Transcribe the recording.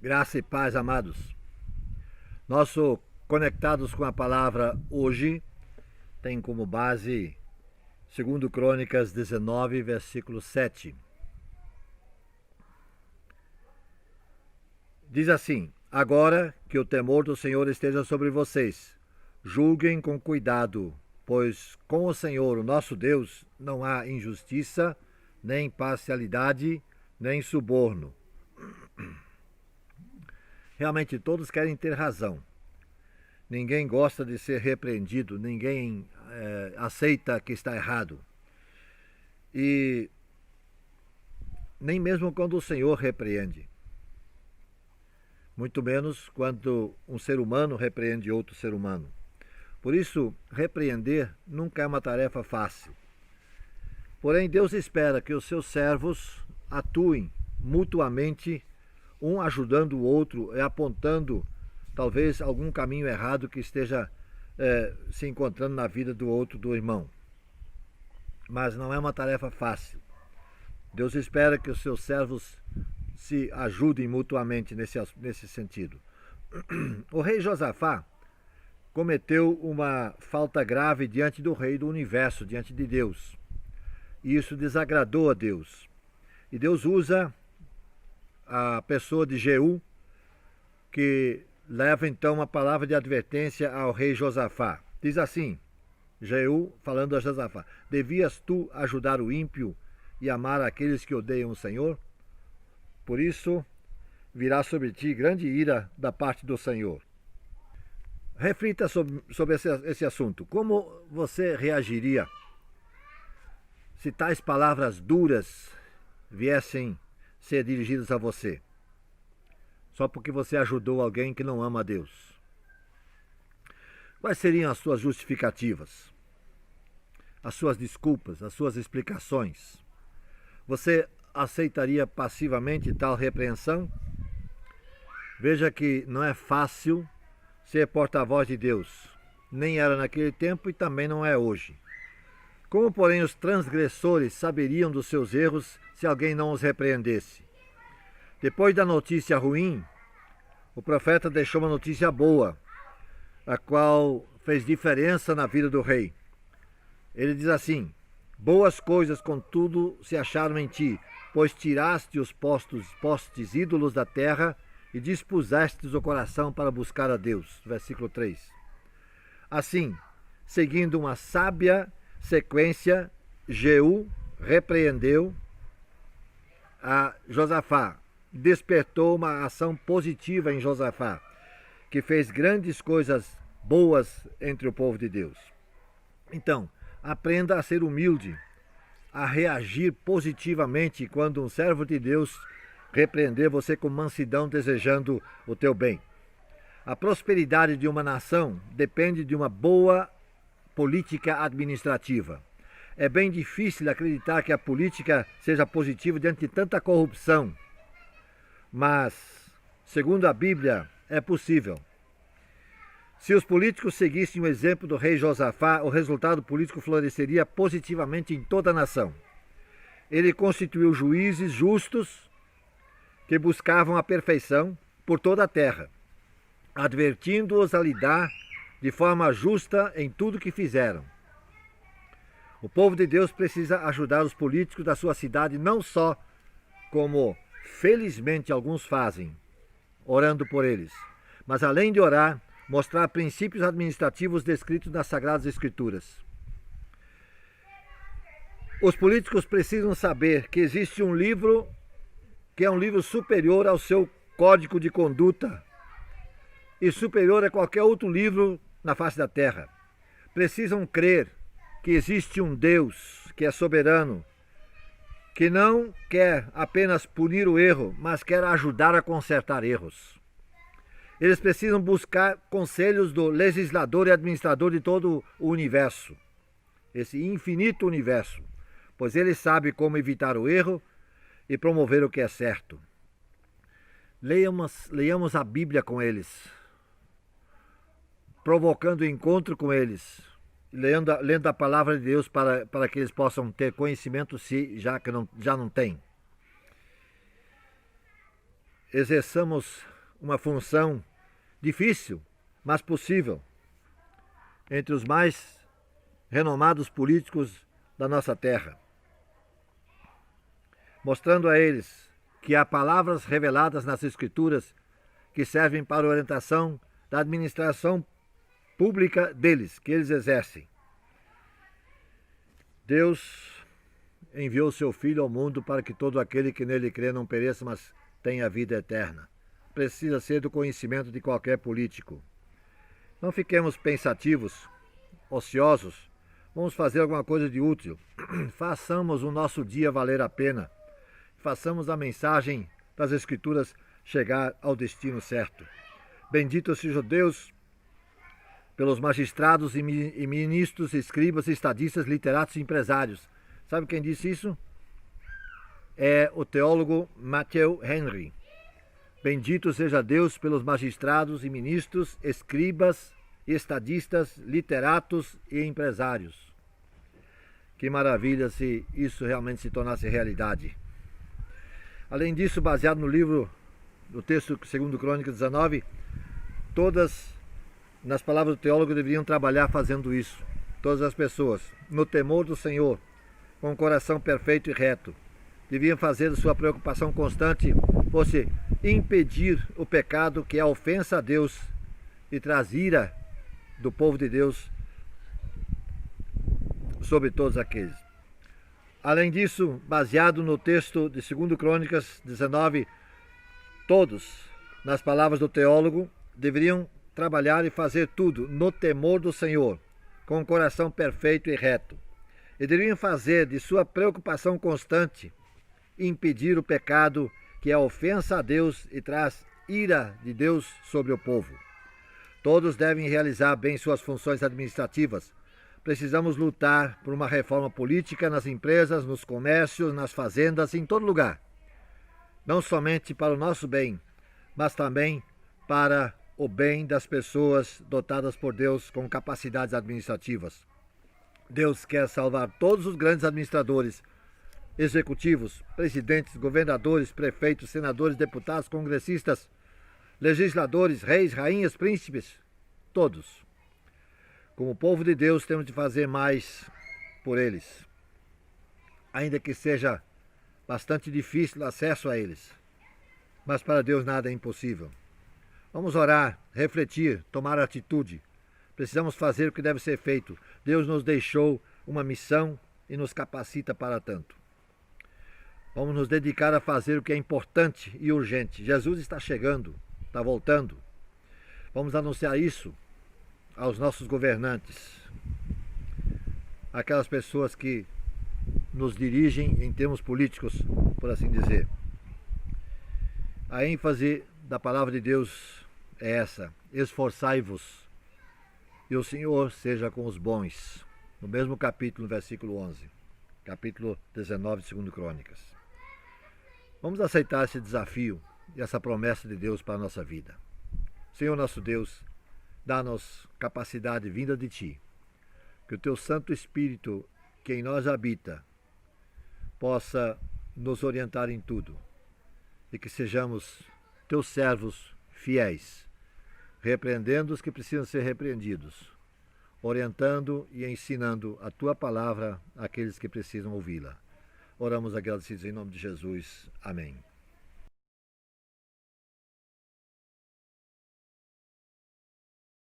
Graça e paz, amados. Nosso Conectados com a Palavra hoje tem como base 2 Crônicas 19, versículo 7. Diz assim: Agora que o temor do Senhor esteja sobre vocês, julguem com cuidado, pois com o Senhor, o nosso Deus, não há injustiça, nem parcialidade, nem suborno. Realmente todos querem ter razão. Ninguém gosta de ser repreendido, ninguém aceita que está errado. E nem mesmo quando o Senhor repreende. Muito menos quando um ser humano repreende outro ser humano. Por isso, repreender nunca é uma tarefa fácil. Porém, Deus espera que os seus servos atuem mutuamente, um ajudando o outro e apontando talvez algum caminho errado que esteja se encontrando na vida do outro, do irmão. Mas não é uma tarefa fácil. Deus espera que os seus servos se ajudem mutuamente nesse sentido. O rei Josafá cometeu uma falta grave diante do rei do universo, diante de Deus. E isso desagradou a Deus. E Deus usa a pessoa de Jeú, que leva então uma palavra de advertência ao rei Josafá. Diz assim, Jeú falando a Josafá: Devias tu ajudar o ímpio e amar aqueles que odeiam o Senhor? Por isso virá sobre ti grande ira da parte do Senhor. Reflita sobre esse assunto. Como você reagiria se tais palavras duras viessem ser dirigidas a você, só porque você ajudou alguém que não ama a Deus? Quais seriam as suas justificativas, as suas desculpas, as suas explicações? Você aceitaria passivamente tal repreensão? Veja que não é fácil ser porta-voz de Deus. Nem era naquele tempo e também não é hoje. Como, porém, os transgressores saberiam dos seus erros se alguém não os repreendesse? Depois da notícia ruim, o profeta deixou uma notícia boa, a qual fez diferença na vida do rei. Ele diz assim: Boas coisas, contudo, se acharam em ti, pois tiraste os postes ídolos da terra e dispusestes o coração para buscar a Deus. Versículo 3. Assim, seguindo uma sábia sequência, Jeú repreendeu a Josafá, despertou uma ação positiva em Josafá, que fez grandes coisas boas entre o povo de Deus. Então, aprenda a ser humilde, a reagir positivamente quando um servo de Deus repreender você com mansidão, desejando o teu bem. A prosperidade de uma nação depende de uma boa política administrativa. É bem difícil acreditar que a política seja positiva diante de tanta corrupção. Mas, segundo a Bíblia, é possível. Se os políticos seguissem o exemplo do rei Josafá, o resultado político floresceria positivamente em toda a nação. Ele constituiu juízes justos que buscavam a perfeição por toda a terra, advertindo-os a lidar de forma justa em tudo que fizeram. O povo de Deus precisa ajudar os políticos da sua cidade, não só como felizmente alguns fazem, orando por eles, mas além de orar, mostrar princípios administrativos descritos nas Sagradas Escrituras. Os políticos precisam saber que existe um livro que é um livro superior ao seu código de conduta e superior a qualquer outro livro na face da terra. Precisam crer que existe um Deus que é soberano, que não quer apenas punir o erro, mas quer ajudar a consertar erros. Eles precisam buscar conselhos do legislador e administrador de todo o universo, esse infinito universo, pois ele sabe como evitar o erro e promover o que é certo. Leiamos a Bíblia com eles, provocando encontro com eles, lendo a palavra de Deus para que eles possam ter conhecimento, já não têm. Exerçamos uma função difícil, mas possível, entre os mais renomados políticos da nossa terra, mostrando a eles que há palavras reveladas nas Escrituras que servem para a orientação da administração pública deles, que eles exercem. Deus enviou seu Filho ao mundo para que todo aquele que nele crê não pereça, mas tenha vida eterna. Precisa ser do conhecimento de qualquer político. Não fiquemos pensativos, ociosos. Vamos fazer alguma coisa de útil. Façamos o nosso dia valer a pena. Façamos a mensagem das Escrituras chegar ao destino certo. Bendito seja Deus pelos magistrados e ministros, escribas, estadistas, literatos e empresários. Sabe quem disse isso? É o teólogo Matthew Henry. Bendito seja Deus pelos magistrados e ministros, escribas, estadistas, literatos e empresários. Que maravilha se isso realmente se tornasse realidade. Além disso, baseado no livro, no texto 2 Crônicas 19, todas, nas palavras do teólogo, deveriam trabalhar fazendo isso. Todas as pessoas, no temor do Senhor, com o coração perfeito e reto, deviam fazer sua preocupação constante fosse impedir o pecado que é a ofensa a Deus e traz ira do povo de Deus sobre todos aqueles. Além disso, baseado no texto de 2 Crônicas 19, todos, nas palavras do teólogo, deveriam trabalhar e fazer tudo no temor do Senhor, com o coração perfeito e reto. E deveriam fazer de sua preocupação constante impedir o pecado que é a ofensa a Deus e traz ira de Deus sobre o povo. Todos devem realizar bem suas funções administrativas. Precisamos lutar por uma reforma política nas empresas, nos comércios, nas fazendas, em todo lugar. Não somente para o nosso bem, mas também para o bem das pessoas dotadas por Deus com capacidades administrativas. Deus quer salvar todos os grandes administradores, executivos, presidentes, governadores, prefeitos, senadores, deputados, congressistas, legisladores, reis, rainhas, príncipes, todos. Como povo de Deus, temos de fazer mais por eles, ainda que seja bastante difícil o acesso a eles. Mas para Deus nada é impossível. Vamos orar, refletir, tomar atitude. Precisamos fazer o que deve ser feito. Deus nos deixou uma missão e nos capacita para tanto. Vamos nos dedicar a fazer o que é importante e urgente. Jesus está chegando, está voltando. Vamos anunciar isso aos nossos governantes, aquelas pessoas que nos dirigem em termos políticos, por assim dizer. A ênfase da palavra de Deus é essa: esforçai-vos e o Senhor seja com os bons. No mesmo capítulo, no versículo 11, capítulo 19 de 2 Crônicas. Vamos aceitar esse desafio e essa promessa de Deus para a nossa vida. Senhor nosso Deus, dá-nos capacidade vinda de Ti, que o Teu Santo Espírito, que em nós habita, possa nos orientar em tudo e que sejamos Teus servos fiéis, repreendendo os que precisam ser repreendidos, orientando e ensinando a Tua palavra àqueles que precisam ouvi-la. Oramos agradecidos em nome de Jesus. Amém.